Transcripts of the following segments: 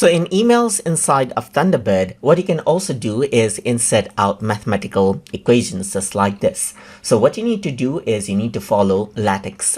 So in emails inside of Thunderbird, what you can also do is insert out mathematical equations just like this. So what you need to do is you need to follow LaTeX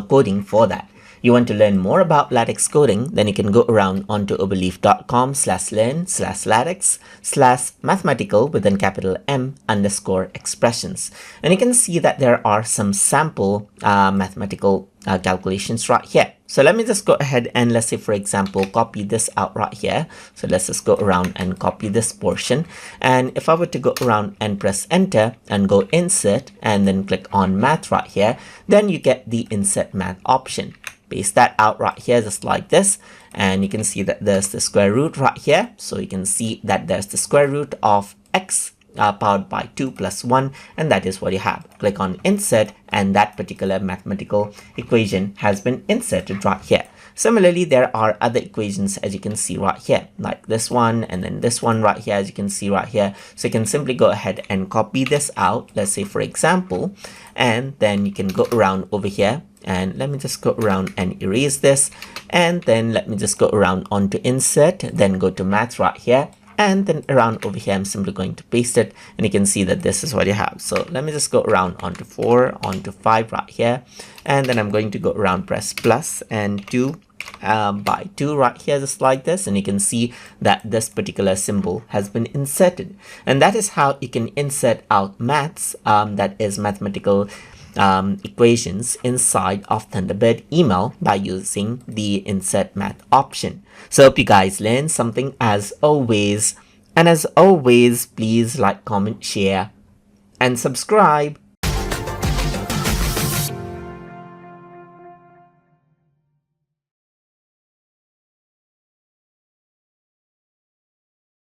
coding for that. You want to learn more about LaTeX coding, then you can go around onto overleaf.com/learn/LaTeX/mathematical within capital M_expressions. And you can see that there are some sample mathematical calculations right here. So let me just go ahead and let's say, for example, copy this out right here. So let's just go around and copy this portion. And if I were to go around and press enter and go insert and then click on math right here, then you get the insert math option. Paste that out right here just like this, and you can see that there's the square root right here. So you can see that there's the square root of x powered by 2 plus 1, and that is what you have. Click on insert and that particular mathematical equation has been inserted right here. Similarly, there are other equations as you can see right here, like this one and then this one right here as you can see right here. So you can simply go ahead and copy this out, let's say for example, and then you can go around over here. And let me just go around and erase this, and then let me just go around onto insert, then go to math right here, and then around over here I'm simply going to paste it, and you can see that this is what you have. So let me just go around onto 4, onto 5 right here, and then I'm going to go around, press plus and 2 by 2 right here just like this, and you can see that this particular symbol has been inserted. And that is how you can insert out maths, that is mathematical equations inside of Thunderbird email by using the insert math option. So hope you guys learned something as always, and as always please like, comment, share and subscribe.